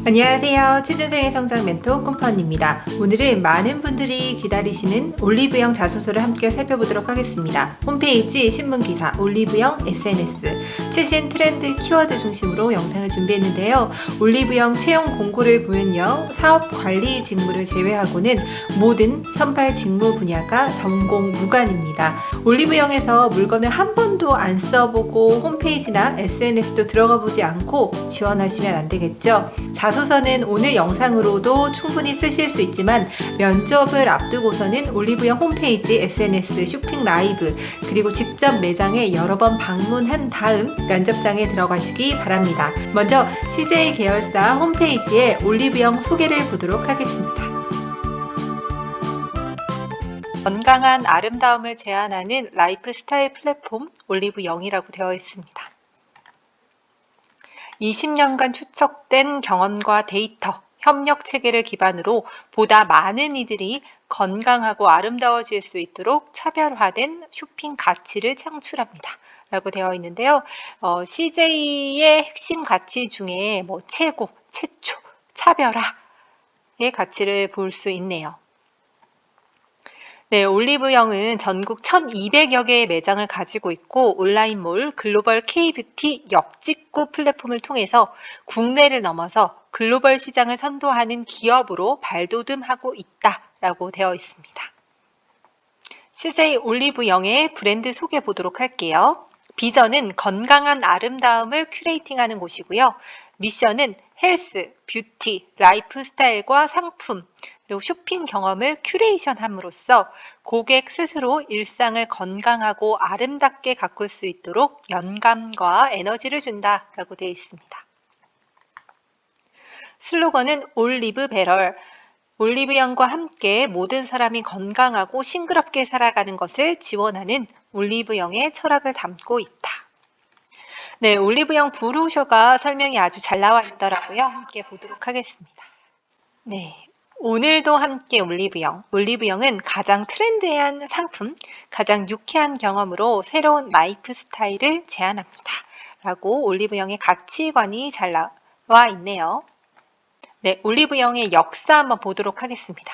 안녕하세요. 취준생의 성장 멘토 꿈퍼 언니입니다. 오늘은 많은 분들이 기다리시는 올리브영 자소서를 함께 살펴보도록 하겠습니다. 홈페이지, 신문기사, 올리브영, SNS, 최신 트렌드 키워드 중심으로 영상을 준비했는데요. 올리브영 채용 공고를 보면요. 사업 관리 직무를 제외하고는 모든 선발 직무 분야가 전공 무관입니다. 올리브영에서 물건을 한 번도 안 써보고 홈페이지나 SNS도 들어가 보지 않고 지원하시면 안 되겠죠. 자소서는 오늘 영상으로도 충분히 쓰실 수 있지만 면접을 앞두고서는 올리브영 홈페이지, SNS, 쇼핑 라이브 그리고 직접 매장에 여러 번 방문한 다음 면접장에 들어가시기 바랍니다. 먼저 CJ 계열사 홈페이지에 올리브영 소개를 보도록 하겠습니다. 건강한 아름다움을 제안하는 라이프스타일 플랫폼 올리브영이라고 되어 있습니다. 20년간 축적된 경험과 데이터, 협력 체계를 기반으로 보다 많은 이들이 건강하고 아름다워질 수 있도록 차별화된 쇼핑 가치를 창출합니다. 라고 되어 있는데요. CJ의 핵심 가치 중에 최고, 최초, 차별화의 가치를 볼 수 있네요. 네, 올리브영은 전국 1200여 개의 매장을 가지고 있고 온라인몰, 글로벌 K뷰티 역직구 플랫폼을 통해서 국내를 넘어서 글로벌 시장을 선도하는 기업으로 발돋움하고 있다라고 되어 있습니다. CJ 올리브영의 브랜드 소개 보도록 할게요. 비전은 건강한 아름다움을 큐레이팅하는 곳이고요. 미션은 헬스, 뷰티, 라이프 스타일과 상품, 그리고 쇼핑 경험을 큐레이션함으로써 고객 스스로 일상을 건강하고 아름답게 가꿀 수 있도록 영감과 에너지를 준다라고 되어 있습니다. 슬로건은 올리브 베럴, 올리브영과 함께 모든 사람이 건강하고 싱그럽게 살아가는 것을 지원하는 올리브영의 철학을 담고 있다. 네, 올리브영 브로셔가 설명이 아주 잘 나와 있더라고요. 함께 보도록 하겠습니다. 네, 오늘도 함께 올리브영. 올리브영은 가장 트렌디한 상품, 가장 유쾌한 경험으로 새로운 라이프 스타일을 제안합니다. 라고 올리브영의 가치관이 잘 나와 있네요. 네, 올리브영의 역사 한번 보도록 하겠습니다.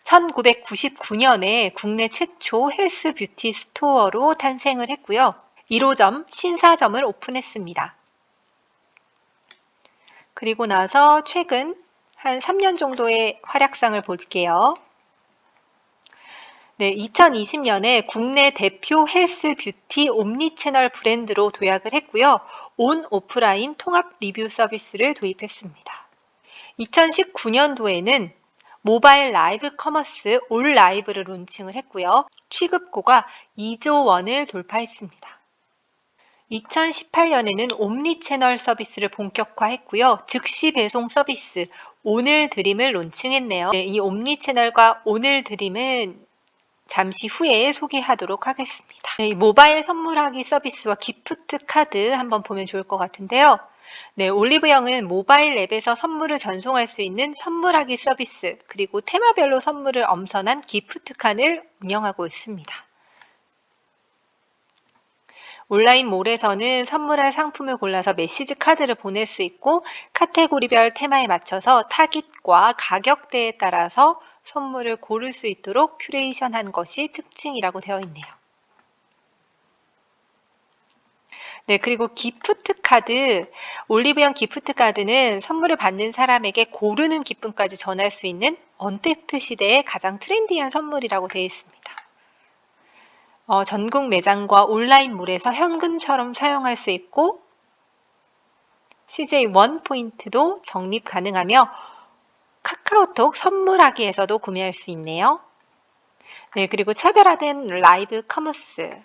1999년에 국내 최초 헬스 뷰티 스토어로 탄생을 했고요. 1호점, 신사점을 오픈했습니다. 그리고 나서 최근 한 3년 정도의 활약상을 볼게요. 네, 2020년에 국내 대표 헬스 뷰티 옴니채널 브랜드로 도약을 했고요. 온 오프라인 통합 리뷰 서비스를 도입했습니다. 2019년도에는 모바일 라이브 커머스 올 라이브를 론칭을 했고요. 취급고가 2조 원을 돌파했습니다. 2018년에는 옴니채널 서비스를 본격화했고요. 즉시 배송 서비스 오늘 드림을 론칭했네요. 네, 이 옴니채널과 오늘 드림은 잠시 후에 소개하도록 하겠습니다. 네, 모바일 선물하기 서비스와 기프트 카드 한번 보면 좋을 것 같은데요. 네, 올리브영은 모바일 앱에서 선물을 전송할 수 있는 선물하기 서비스, 그리고 테마별로 선물을 엄선한 기프트칸을 운영하고 있습니다. 온라인몰에서는 선물할 상품을 골라서 메시지 카드를 보낼 수 있고 카테고리별 테마에 맞춰서 타깃과 가격대에 따라서 선물을 고를 수 있도록 큐레이션한 것이 특징이라고 되어 있네요. 네, 그리고 기프트 카드, 올리브영 기프트 카드는 선물을 받는 사람에게 고르는 기쁨까지 전할 수 있는 언택트 시대의 가장 트렌디한 선물이라고 되어 있습니다. 전국 매장과 온라인몰에서 현금처럼 사용할 수 있고 CJ 원 포인트도 적립 가능하며 카카오톡 선물하기에서도 구매할 수 있네요. 네, 그리고 차별화된 라이브 커머스.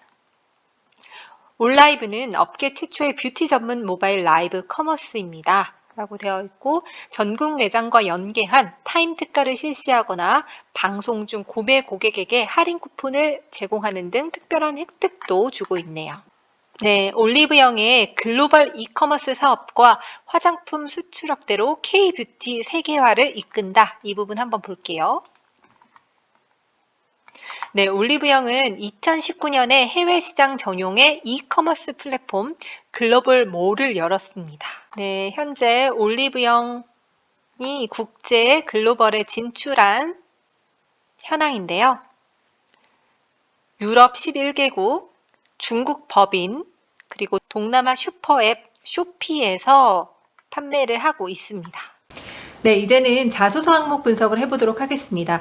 올라이브는 업계 최초의 뷰티 전문 모바일 라이브 커머스입니다. 라고 되어 있고 전국 매장과 연계한 타임 특가를 실시하거나 방송 중 구매 고객에게 할인 쿠폰을 제공하는 등 특별한 혜택도 주고 있네요. 네, 올리브영의 글로벌 이커머스 사업과 화장품 수출업대로 K뷰티 세계화를 이끈다. 이 부분 한번 볼게요. 네, 올리브영은 2019년에 해외 시장 전용의 이커머스 플랫폼 글로벌 몰을 열었습니다. 네, 현재 올리브영 이 국제 글로벌에 진출한 현황인데요. 유럽 11개국, 중국 법인, 그리고 동남아 슈퍼앱 쇼피에서 판매를 하고 있습니다. 네, 이제는 자소서 항목 분석을 해보도록 하겠습니다.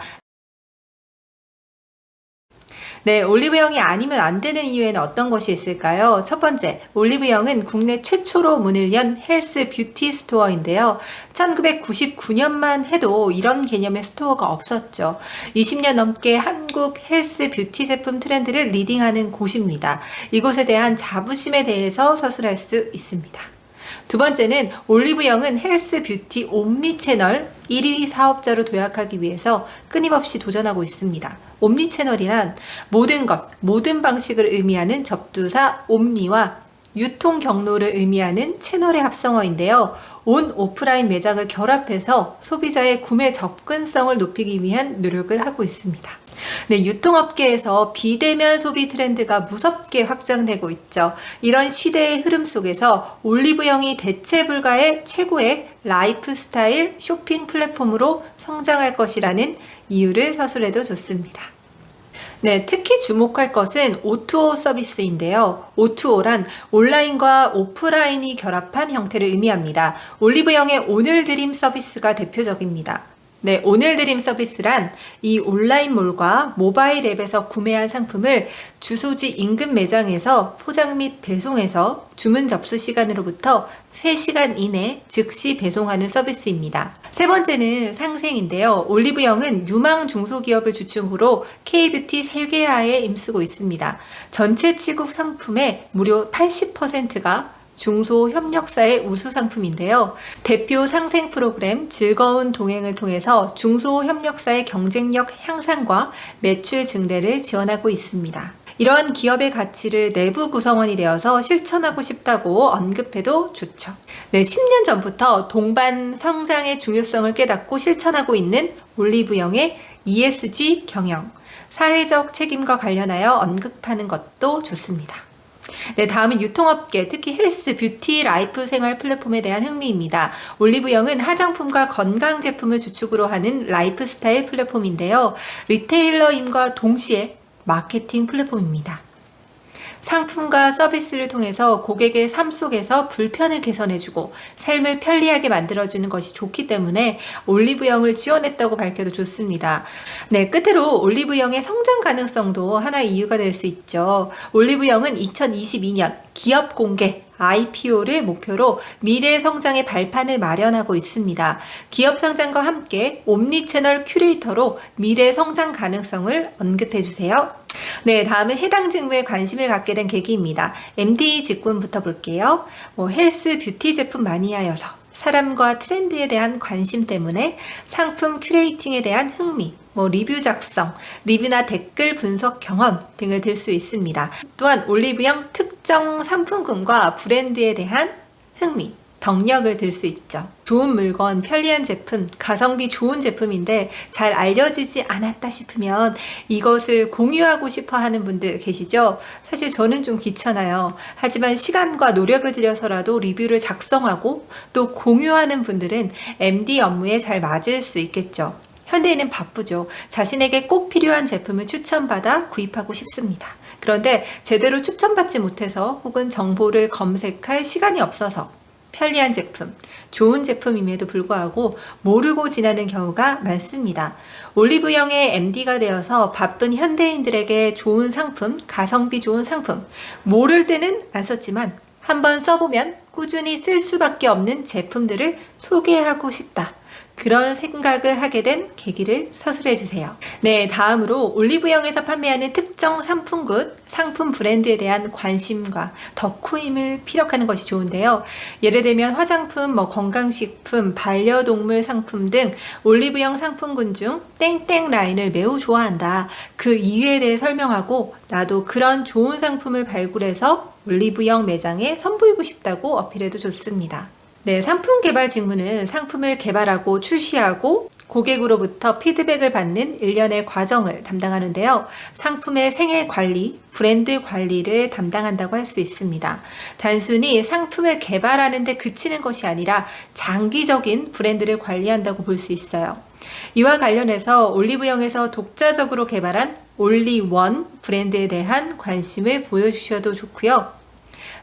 네, 올리브영이 아니면 안 되는 이유에는 어떤 것이 있을까요? 첫 번째, 올리브영은 국내 최초로 문을 연 헬스 뷰티 스토어인데요. 1999년만 해도 이런 개념의 스토어가 없었죠. 20년 넘게 한국 헬스 뷰티 제품 트렌드를 리딩하는 곳입니다. 이곳에 대한 자부심에 대해서 서술할 수 있습니다. 두 번째는 올리브영은 헬스 뷰티 옴니 채널 1위 사업자로 도약하기 위해서 끊임없이 도전하고 있습니다. 옴니 채널이란 모든 것, 모든 방식을 의미하는 접두사 옴니와 유통 경로를 의미하는 채널의 합성어인데요. 온 오프라인 매장을 결합해서 소비자의 구매 접근성을 높이기 위한 노력을 하고 있습니다. 네, 유통업계에서 비대면 소비 트렌드가 무섭게 확장되고 있죠. 이런 시대의 흐름 속에서 올리브영이 대체 불가의 최고의 라이프 스타일 쇼핑 플랫폼으로 성장할 것이라는 이유를 서술해도 좋습니다. 네, 특히 주목할 것은 O2O 서비스인데요. O2O란 온라인과 오프라인이 결합한 형태를 의미합니다. 올리브영의 오늘 드림 서비스가 대표적입니다. 네, 오늘 드림 서비스란 이 온라인몰과 모바일 앱에서 구매한 상품을 주소지 인근 매장에서 포장 및 배송해서 주문 접수 시간으로부터 3시간 이내 즉시 배송하는 서비스입니다. 세 번째는 상생인데요. 올리브영은 유망 중소기업을 주축으로 K뷰티 세계화에 힘쓰고 있습니다. 전체 취급 상품의 무려 80%가 중소협력사의 우수 상품인데요. 대표 상생 프로그램 즐거운 동행을 통해서 중소협력사의 경쟁력 향상과 매출 증대를 지원하고 있습니다. 이러한 기업의 가치를 내부 구성원이 되어서 실천하고 싶다고 언급해도 좋죠. 네, 10년 전부터 동반 성장의 중요성을 깨닫고 실천하고 있는 올리브영의 ESG 경영, 사회적 책임과 관련하여 언급하는 것도 좋습니다. 네, 다음은 유통업계, 특히 헬스, 뷰티, 라이프 생활 플랫폼에 대한 흥미입니다. 올리브영은 화장품과 건강 제품을 주축으로 하는 라이프 스타일 플랫폼인데요. 리테일러임과 동시에 마케팅 플랫폼입니다. 상품과 서비스를 통해서 고객의 삶 속에서 불편을 개선해주고 삶을 편리하게 만들어주는 것이 좋기 때문에 올리브영을 지원했다고 밝혀도 좋습니다. 네, 끝으로 올리브영의 성장 가능성도 하나의 이유가 될 수 있죠. 올리브영은 2022년 기업 공개 IPO를 목표로 미래 성장의 발판을 마련하고 있습니다. 기업 성장과 함께 옴니채널 큐레이터로 미래 성장 가능성을 언급해 주세요. 네, 다음은 해당 직무에 관심을 갖게 된 계기입니다. MD 직군부터 볼게요. 헬스 뷰티 제품 마니아여서 사람과 트렌드에 대한 관심 때문에 상품 큐레이팅에 대한 흥미, 리뷰 작성, 리뷰나 댓글 분석 경험 등을 들 수 있습니다. 또한 올리브영 특정 상품군과 브랜드에 대한 흥미, 덕력을 들 수 있죠. 좋은 물건, 편리한 제품, 가성비 좋은 제품인데 잘 알려지지 않았다 싶으면 이것을 공유하고 싶어 하는 분들 계시죠? 사실 저는 좀 귀찮아요. 하지만 시간과 노력을 들여서라도 리뷰를 작성하고 또 공유하는 분들은 MD 업무에 잘 맞을 수 있겠죠. 현대인은 바쁘죠. 자신에게 꼭 필요한 제품을 추천받아 구입하고 싶습니다. 그런데 제대로 추천받지 못해서 혹은 정보를 검색할 시간이 없어서 편리한 제품, 좋은 제품임에도 불구하고 모르고 지나는 경우가 많습니다. 올리브영의 MD가 되어서 바쁜 현대인들에게 좋은 상품, 가성비 좋은 상품, 모를 때는 안 썼지만 한번 써보면 꾸준히 쓸 수밖에 없는 제품들을 소개하고 싶다. 그런 생각을 하게 된 계기를 서술해 주세요. 네, 다음으로 올리브영에서 판매하는 특정 상품군, 상품 브랜드에 대한 관심과 덕후임을 피력하는 것이 좋은데요. 예를 들면 화장품, 건강식품, 반려동물 상품 등 올리브영 상품군 중 땡땡 라인을 매우 좋아한다. 그 이유에 대해 설명하고 나도 그런 좋은 상품을 발굴해서 올리브영 매장에 선보이고 싶다고 어필해도 좋습니다. 네, 상품 개발 직무는 상품을 개발하고 출시하고 고객으로부터 피드백을 받는 일련의 과정을 담당하는데요. 상품의 생애 관리, 브랜드 관리를 담당한다고 할 수 있습니다. 단순히 상품을 개발하는 데 그치는 것이 아니라 장기적인 브랜드를 관리한다고 볼 수 있어요. 이와 관련해서 올리브영에서 독자적으로 개발한 올리원 브랜드에 대한 관심을 보여주셔도 좋고요.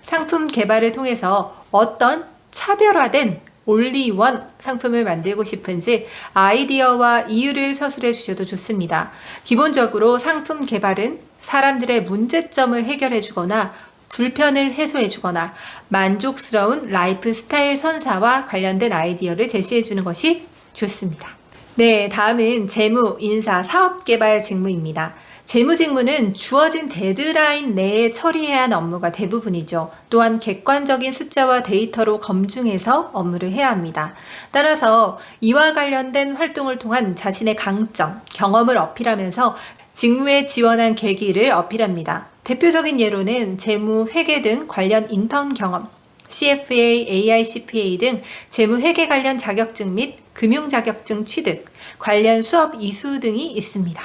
상품 개발을 통해서 어떤 차별화된 올리원 상품을 만들고 싶은지 아이디어와 이유를 서술해 주셔도 좋습니다. 기본적으로 상품 개발은 사람들의 문제점을 해결해 주거나 불편을 해소해 주거나 만족스러운 라이프 스타일 선사와 관련된 아이디어를 제시해 주는 것이 좋습니다. 네, 다음은 재무, 인사, 사업 개발 직무입니다. 재무 직무는 주어진 데드라인 내에 처리해야 하는 업무가 대부분이죠. 또한 객관적인 숫자와 데이터로 검증해서 업무를 해야 합니다. 따라서 이와 관련된 활동을 통한 자신의 강점, 경험을 어필하면서 직무에 지원한 계기를 어필합니다. 대표적인 예로는 재무, 회계 등 관련 인턴 경험, CFA, AICPA 등 재무 회계 관련 자격증 및 금융 자격증 취득, 관련 수업 이수 등이 있습니다.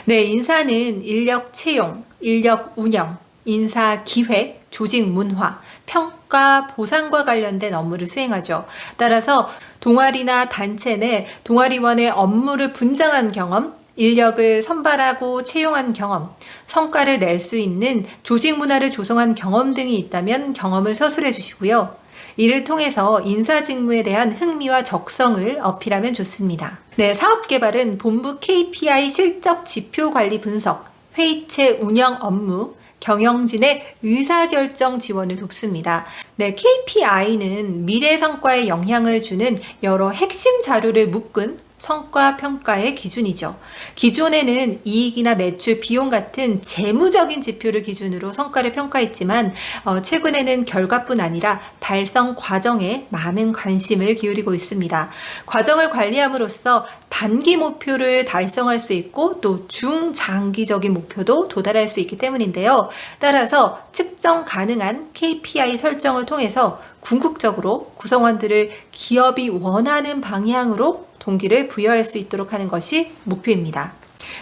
네, 인사는 인력 채용, 인력 운영, 인사 기획, 조직 문화, 평가, 보상과 관련된 업무를 수행하죠. 따라서 동아리나 단체 내 동아리원의 업무를 분장한 경험, 인력을 선발하고 채용한 경험, 성과를 낼 수 있는 조직 문화를 조성한 경험 등이 있다면 경험을 서술해 주시고요. 이를 통해서 인사 직무에 대한 흥미와 적성을 어필하면 좋습니다. 네, 사업 개발은 본부 KPI 실적 지표 관리 분석, 회의체 운영 업무, 경영진의 의사결정 지원을 돕습니다. 네, KPI는 미래 성과에 영향을 주는 여러 핵심 자료를 묶은 성과 평가의 기준이죠. 기존에는 이익이나 매출, 비용 같은 재무적인 지표를 기준으로 성과를 평가했지만 최근에는 결과뿐 아니라 달성 과정에 많은 관심을 기울이고 있습니다. 과정을 관리함으로써 단기 목표를 달성할 수 있고 또 중장기적인 목표도 도달할 수 있기 때문인데요. 따라서 측정 가능한 KPI 설정을 통해서 궁극적으로 구성원들을 기업이 원하는 방향으로 동기를 부여할 수 있도록 하는 것이 목표입니다.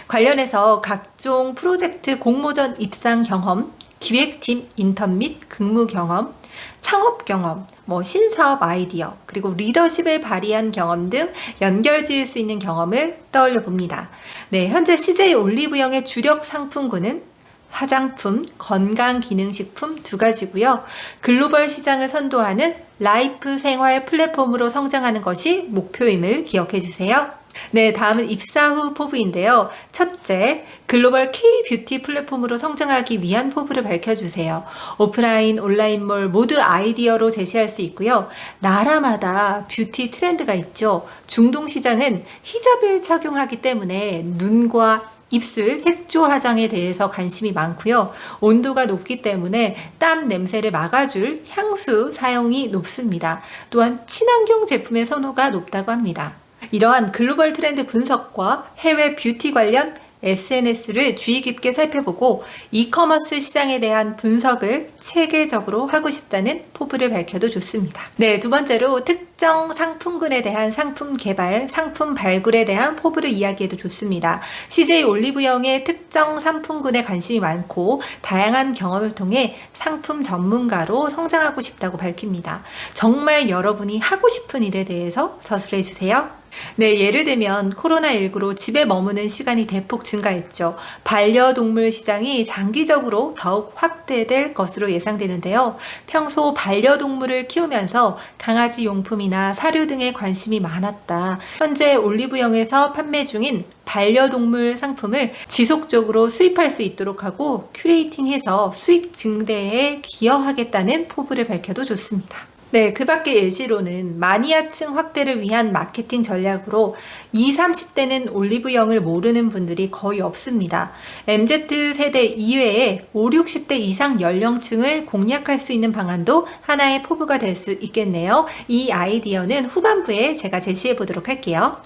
관련해서 각종 프로젝트 공모전 입상 경험, 기획팀 인턴 및 근무 경험, 창업 경험, 신사업 아이디어, 그리고 리더십을 발휘한 경험 등 연결 지을 수 있는 경험을 떠올려 봅니다. 네, 현재 CJ 올리브영의 주력 상품군은 화장품, 건강기능식품 두 가지고요. 글로벌 시장을 선도하는 라이프 생활 플랫폼으로 성장하는 것이 목표임을 기억해 주세요. 네, 다음은 입사 후 포부인데요. 첫째, 글로벌 K-뷰티 플랫폼으로 성장하기 위한 포부를 밝혀주세요. 오프라인, 온라인몰 모두 아이디어로 제시할 수 있고요. 나라마다 뷰티 트렌드가 있죠. 중동 시장은 히잡을 착용하기 때문에 눈과 입술 색조 화장에 대해서 관심이 많고요. 온도가 높기 때문에 땀 냄새를 막아줄 향수 사용이 높습니다. 또한 친환경 제품의 선호가 높다고 합니다. 이러한 글로벌 트렌드 분석과 해외 뷰티 관련 SNS를 주의 깊게 살펴보고 이커머스 시장에 대한 분석을 체계적으로 하고 싶다는 포부를 밝혀도 좋습니다. 네, 두 번째로 특정 상품군에 대한 상품 개발, 상품 발굴에 대한 포부를 이야기해도 좋습니다. CJ 올리브영의 특정 상품군에 관심이 많고 다양한 경험을 통해 상품 전문가로 성장하고 싶다고 밝힙니다. 정말 여러분이 하고 싶은 일에 대해서 서술해 주세요. 네, 예를 들면 코로나19로 집에 머무는 시간이 대폭 증가했죠. 반려동물 시장이 장기적으로 더욱 확대될 것으로 예상되는데요. 평소 반려동물을 키우면서 강아지 용품이나 사료 등에 관심이 많았다. 현재 올리브영에서 판매 중인 반려동물 상품을 지속적으로 수입할 수 있도록 하고 큐레이팅해서 수익 증대에 기여하겠다는 포부를 밝혀도 좋습니다. 네, 그 밖에 예시로는 마니아층 확대를 위한 마케팅 전략으로 20, 30대는 올리브영을 모르는 분들이 거의 없습니다. MZ세대 이외에 5, 60대 이상 연령층을 공략할 수 있는 방안도 하나의 포부가 될 수 있겠네요. 이 아이디어는 후반부에 제가 제시해 보도록 할게요.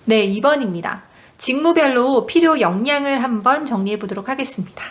네, 2번입니다. 직무별로 필요 역량을 한번 정리해 보도록 하겠습니다.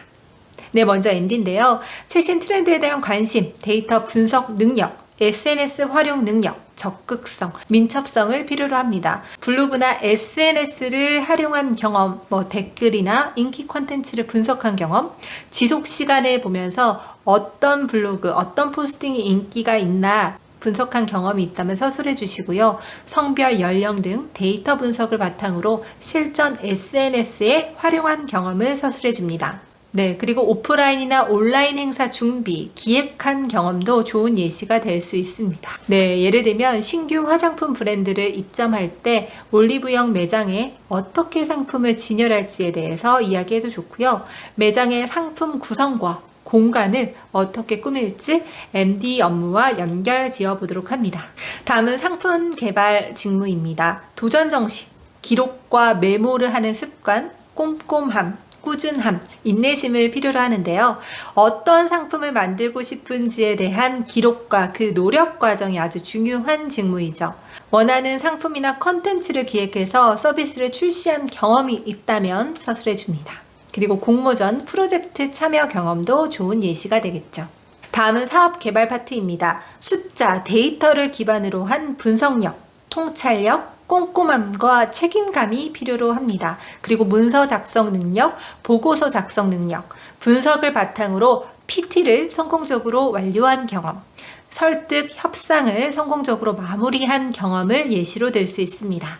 네, 먼저 MD인데요. 최신 트렌드에 대한 관심, 데이터 분석 능력, SNS 활용 능력, 적극성, 민첩성을 필요로 합니다. 블로그나 SNS를 활용한 경험, 댓글이나 인기 콘텐츠를 분석한 경험, 지속 시간을 보면서 어떤 블로그, 어떤 포스팅이 인기가 있나 분석한 경험이 있다면 서술해 주시고요. 성별, 연령 등 데이터 분석을 바탕으로 실전 SNS에 활용한 경험을 서술해 줍니다. 네, 그리고 오프라인이나 온라인 행사 준비, 기획한 경험도 좋은 예시가 될 수 있습니다. 네, 예를 들면 신규 화장품 브랜드를 입점할 때 올리브영 매장에 어떻게 상품을 진열할지에 대해서 이야기해도 좋고요. 매장의 상품 구성과 공간을 어떻게 꾸밀지 MD 업무와 연결 지어 보도록 합니다. 다음은 상품 개발 직무입니다. 도전 정신, 기록과 메모를 하는 습관, 꼼꼼함, 꾸준함, 인내심을 필요로 하는데요. 어떤 상품을 만들고 싶은지에 대한 기록과 그 노력 과정이 아주 중요한 직무이죠. 원하는 상품이나 컨텐츠를 기획해서 서비스를 출시한 경험이 있다면 서술해 줍니다. 그리고 공모전, 프로젝트 참여 경험도 좋은 예시가 되겠죠. 다음은 사업 개발 파트입니다. 숫자, 데이터를 기반으로 한 분석력, 통찰력, 꼼꼼함과 책임감이 필요로 합니다. 그리고 문서 작성 능력, 보고서 작성 능력, 분석을 바탕으로 PT를 성공적으로 완료한 경험, 설득, 협상을 성공적으로 마무리한 경험을 예시로 들 수 있습니다.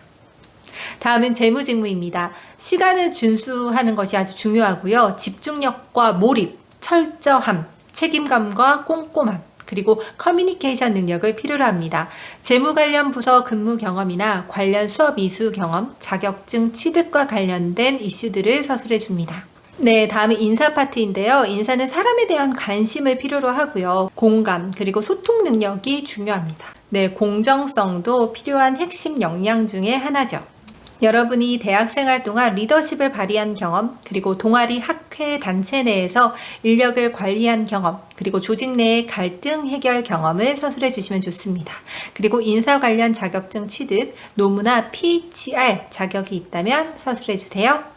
다음은 재무직무입니다. 시간을 준수하는 것이 아주 중요하고요. 집중력과 몰입, 철저함, 책임감과 꼼꼼함, 그리고 커뮤니케이션 능력을 필요로 합니다. 재무 관련 부서 근무 경험이나 관련 수업 이수 경험, 자격증 취득과 관련된 이슈들을 서술해 줍니다. 네, 다음은 인사 파트인데요. 인사는 사람에 대한 관심을 필요로 하고요. 공감, 그리고 소통 능력이 중요합니다. 네, 공정성도 필요한 핵심 역량 중에 하나죠. 여러분이 대학생활 동안 리더십을 발휘한 경험, 그리고 동아리, 학회, 단체 내에서 인력을 관리한 경험, 그리고 조직 내의 갈등 해결 경험을 서술해 주시면 좋습니다. 그리고 인사 관련 자격증 취득, 노무나 PHR 자격이 있다면 서술해 주세요.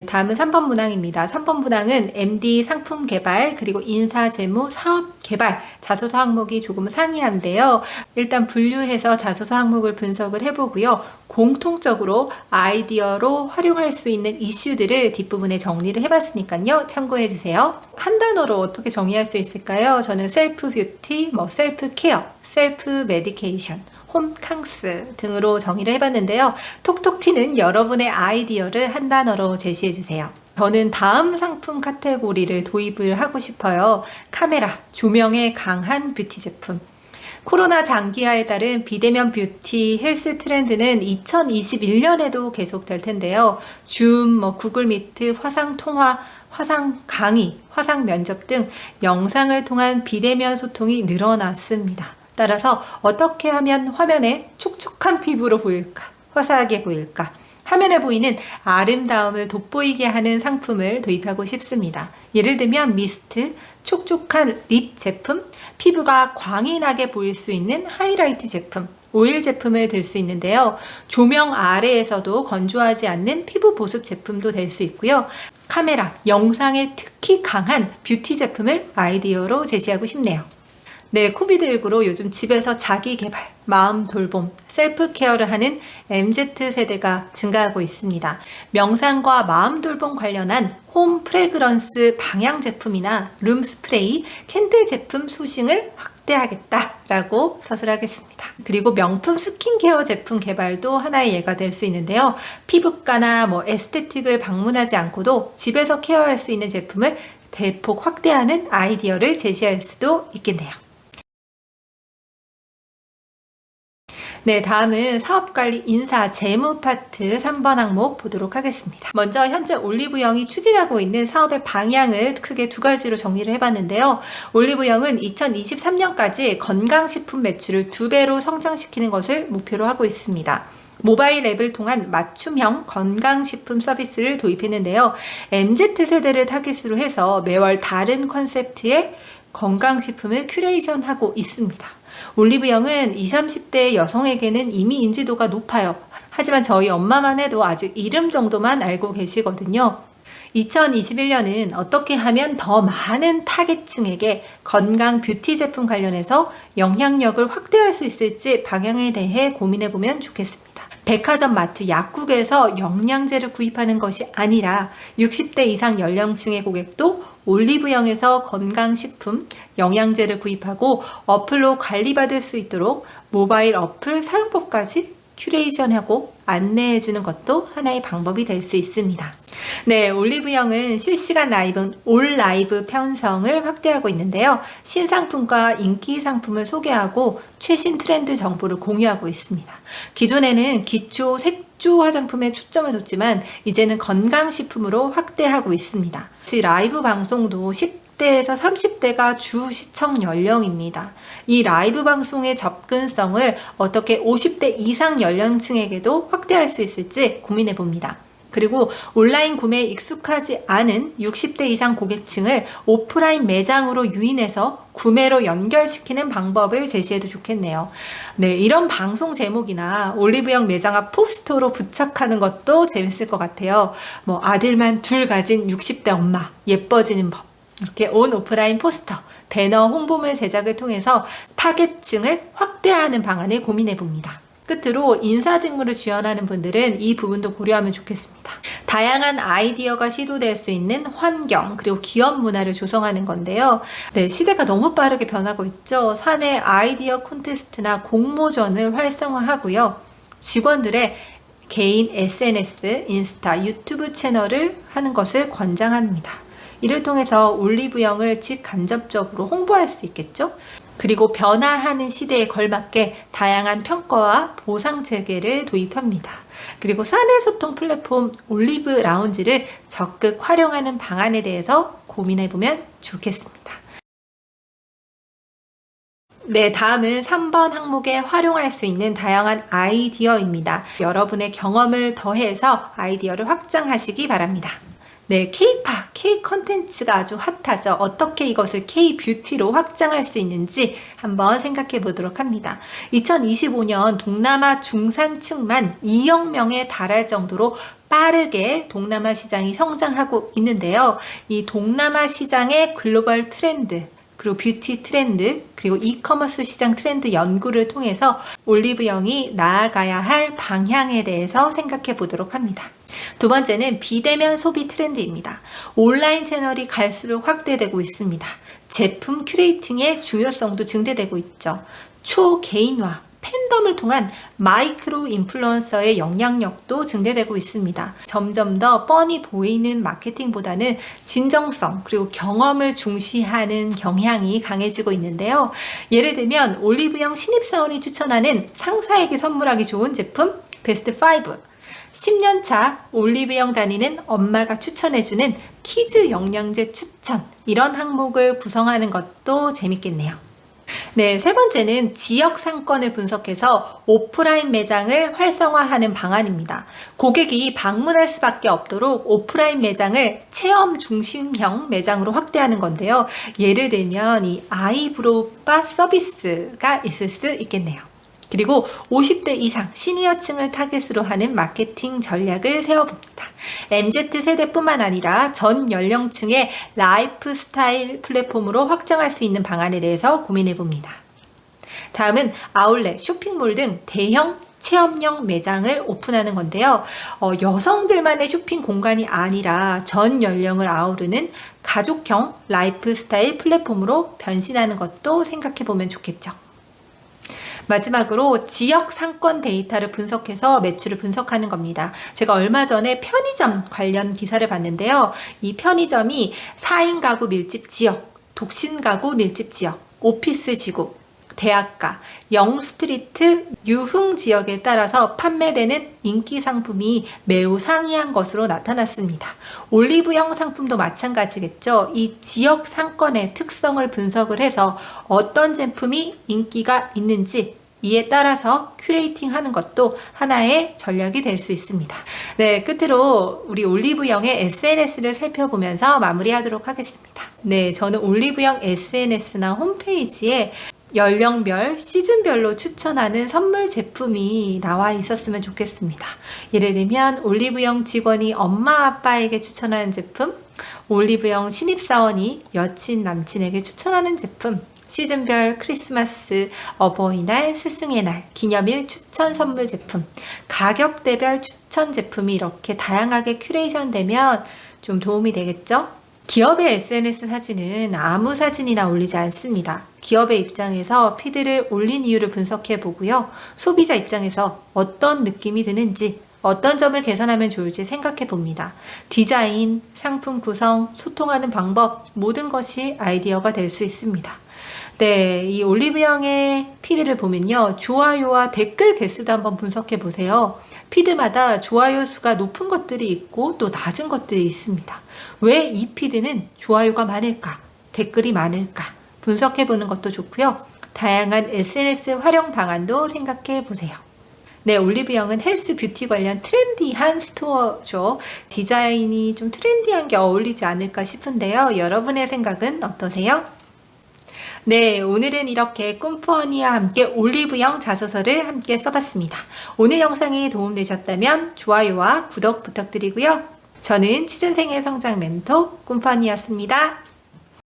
다음은 3번 문항입니다. 3번 문항은 MD 상품 개발, 그리고 인사, 재무, 사업 개발, 자소서 항목이 조금 상이한데요. 일단 분류해서 자소서 항목을 분석을 해보고요. 공통적으로 아이디어로 활용할 수 있는 이슈들을 뒷부분에 정리를 해봤으니까요. 참고해주세요. 한 단어로 어떻게 정의할 수 있을까요? 저는 셀프 뷰티, 셀프 케어, 셀프 메디케이션, 홈캉스 등으로 정의를 해봤는데요. 톡톡 튀는 여러분의 아이디어를 한 단어로 제시해주세요. 저는 다음 상품 카테고리를 도입을 하고 싶어요. 카메라, 조명에 강한 뷰티 제품. 코로나 장기화에 따른 비대면 뷰티 헬스 트렌드는 2021년에도 계속될 텐데요. 줌, 구글 미트, 화상 통화, 화상 강의, 화상 면접 등 영상을 통한 비대면 소통이 늘어났습니다. 따라서 어떻게 하면 화면에 촉촉한 피부로 보일까? 화사하게 보일까? 화면에 보이는 아름다움을 돋보이게 하는 상품을 도입하고 싶습니다. 예를 들면 미스트, 촉촉한 립 제품, 피부가 광이 나게 보일 수 있는 하이라이트 제품, 오일 제품을 들 수 있는데요. 조명 아래에서도 건조하지 않는 피부 보습 제품도 될 수 있고요. 카메라, 영상에 특히 강한 뷰티 제품을 아이디어로 제시하고 싶네요. 네, 코비드19로 요즘 집에서 자기 개발, 마음 돌봄, 셀프 케어를 하는 MZ세대가 증가하고 있습니다. 명상과 마음 돌봄 관련한 홈 프레그런스 방향 제품이나 룸 스프레이, 캔들 제품 소싱을 확대하겠다라고 서술하겠습니다. 그리고 명품 스킨케어 제품 개발도 하나의 예가 될 수 있는데요. 피부과나 에스테틱을 방문하지 않고도 집에서 케어할 수 있는 제품을 대폭 확대하는 아이디어를 제시할 수도 있겠네요. 네, 다음은 사업관리, 인사, 재무 파트 3번 항목 보도록 하겠습니다. 먼저 현재 올리브영이 추진하고 있는 사업의 방향을 크게 두 가지로 정리를 해봤는데요. 올리브영은 2023년까지 건강식품 매출을 2배로 성장시키는 것을 목표로 하고 있습니다. 모바일 앱을 통한 맞춤형 건강식품 서비스를 도입했는데요. MZ세대를 타깃으로 해서 매월 다른 컨셉트의 건강식품을 큐레이션하고 있습니다. 올리브영은 20, 30대 여성에게는 이미 인지도가 높아요. 하지만 저희 엄마만 해도 아직 이름 정도만 알고 계시거든요. 2021년은 어떻게 하면 더 많은 타겟층에게 건강 뷰티 제품 관련해서 영향력을 확대할 수 있을지 방향에 대해 고민해보면 좋겠습니다. 백화점, 마트, 약국에서 영양제를 구입하는 것이 아니라 60대 이상 연령층의 고객도 올리브영에서 건강식품, 영양제를 구입하고 어플로 관리받을 수 있도록 모바일 어플 사용법까지 큐레이션하고 안내해주는 것도 하나의 방법이 될 수 있습니다. 네, 올리브영은 실시간 라이브, 올 라이브 편성을 확대하고 있는데요. 신상품과 인기 상품을 소개하고 최신 트렌드 정보를 공유하고 있습니다. 기존에는 기초 색조 화장품에 초점을 뒀지만 이제는 건강식품으로 확대하고 있습니다. 라이브 방송도 10대에서 30대가 주 시청 연령입니다. 이 라이브 방송의 접근성을 어떻게 50대 이상 연령층에게도 확대할 수 있을지 고민해 봅니다. 그리고 온라인 구매에 익숙하지 않은 60대 이상 고객층을 오프라인 매장으로 유인해서 구매로 연결시키는 방법을 제시해도 좋겠네요. 네, 이런 방송 제목이나 올리브영 매장 앞 포스터로 부착하는 것도 재밌을 것 같아요. 아들만 둘 가진 60대 엄마, 예뻐지는 법. 이렇게 온 오프라인 포스터, 배너, 홍보물 제작을 통해서 타겟층을 확대하는 방안을 고민해 봅니다. 끝으로 인사직무를 지원하는 분들은 이 부분도 고려하면 좋겠습니다. 다양한 아이디어가 시도될 수 있는 환경, 그리고 기업 문화를 조성하는 건데요. 네, 시대가 너무 빠르게 변하고 있죠. 사내 아이디어 콘테스트나 공모전을 활성화하고요. 직원들의 개인 SNS, 인스타, 유튜브 채널을 하는 것을 권장합니다. 이를 통해서 올리브영을 직간접적으로 홍보할 수 있겠죠. 그리고 변화하는 시대에 걸맞게 다양한 평가와 보상 체계를 도입합니다. 그리고 사내 소통 플랫폼 올리브 라운지를 적극 활용하는 방안에 대해서 고민해보면 좋겠습니다. 네, 다음은 3번 항목에 활용할 수 있는 다양한 아이디어입니다. 여러분의 경험을 더해서 아이디어를 확장하시기 바랍니다. 네, K-팝, K-컨텐츠가 아주 핫하죠. 어떻게 이것을 K-뷰티로 확장할 수 있는지 한번 생각해 보도록 합니다. 2025년 동남아 중산층만 2억 명에 달할 정도로 빠르게 동남아 시장이 성장하고 있는데요. 이 동남아 시장의 글로벌 트렌드, 그리고 뷰티 트렌드, 그리고 이커머스 시장 트렌드 연구를 통해서 올리브영이 나아가야 할 방향에 대해서 생각해 보도록 합니다. 두 번째는 비대면 소비 트렌드입니다. 온라인 채널이 갈수록 확대되고 있습니다. 제품 큐레이팅의 중요성도 증대되고 있죠. 초개인화, 팬덤을 통한 마이크로 인플루언서의 영향력도 증대되고 있습니다. 점점 더 뻔히 보이는 마케팅보다는 진정성 그리고 경험을 중시하는 경향이 강해지고 있는데요. 예를 들면 올리브영 신입사원이 추천하는 상사에게 선물하기 좋은 제품 베스트 5, 10년차 올리브영 다니는 엄마가 추천해주는 키즈 영양제 추천, 이런 항목을 구성하는 것도 재밌겠네요. 네, 세 번째는 지역 상권을 분석해서 오프라인 매장을 활성화하는 방안입니다. 고객이 방문할 수밖에 없도록 오프라인 매장을 체험 중심형 매장으로 확대하는 건데요. 예를 들면 이 아이브로우 바 서비스가 있을 수 있겠네요. 그리고 50대 이상 시니어층을 타겟으로 하는 마케팅 전략을 세워봅니다. MZ세대뿐만 아니라 전 연령층의 라이프스타일 플랫폼으로 확장할 수 있는 방안에 대해서 고민해봅니다. 다음은 아울렛, 쇼핑몰 등 대형 체험형 매장을 오픈하는 건데요. 여성들만의 쇼핑 공간이 아니라 전 연령을 아우르는 가족형 라이프스타일 플랫폼으로 변신하는 것도 생각해보면 좋겠죠. 마지막으로 지역 상권 데이터를 분석해서 매출을 분석하는 겁니다. 제가 얼마 전에 편의점 관련 기사를 봤는데요. 이 편의점이 4인 가구 밀집 지역, 독신 가구 밀집 지역, 오피스 지구, 대학가, 영스트리트, 유흥 지역에 따라서 판매되는 인기 상품이 매우 상이한 것으로 나타났습니다. 올리브영 상품도 마찬가지겠죠. 이 지역 상권의 특성을 분석을 해서 어떤 제품이 인기가 있는지 이에 따라서 큐레이팅 하는 것도 하나의 전략이 될 수 있습니다. 네, 끝으로 우리 올리브영의 SNS를 살펴보면서 마무리하도록 하겠습니다. 네, 저는 올리브영 SNS나 홈페이지에 연령별, 시즌별로 추천하는 선물 제품이 나와 있었으면 좋겠습니다. 예를 들면 올리브영 직원이 엄마 아빠에게 추천하는 제품, 올리브영 신입사원이 여친 남친에게 추천하는 제품, 시즌별 크리스마스, 어버이날, 스승의 날, 기념일 추천 선물 제품, 가격대별 추천 제품이 이렇게 다양하게 큐레이션 되면 좀 도움이 되겠죠? 기업의 SNS 사진은 아무 사진이나 올리지 않습니다. 기업의 입장에서 피드를 올린 이유를 분석해 보고요. 소비자 입장에서 어떤 느낌이 드는지, 어떤 점을 개선하면 좋을지 생각해 봅니다. 디자인, 상품 구성, 소통하는 방법, 모든 것이 아이디어가 될 수 있습니다. 네, 이 올리브영의 피드를 보면요. 좋아요와 댓글 개수도 한번 분석해 보세요. 피드마다 좋아요 수가 높은 것들이 있고 또 낮은 것들이 있습니다. 왜 이 피드는 좋아요가 많을까? 댓글이 많을까? 분석해 보는 것도 좋고요. 다양한 SNS 활용 방안도 생각해 보세요. 네, 올리브영은 헬스 뷰티 관련 트렌디한 스토어죠. 디자인이 좀 트렌디한 게 어울리지 않을까 싶은데요. 여러분의 생각은 어떠세요? 네, 오늘은 이렇게 꿈푸언니와 함께 올리브영 자소서를 함께 써봤습니다. 오늘 영상이 도움되셨다면 좋아요와 구독 부탁드리고요. 저는 취준생의 성장 멘토 꿈푸언니였습니다.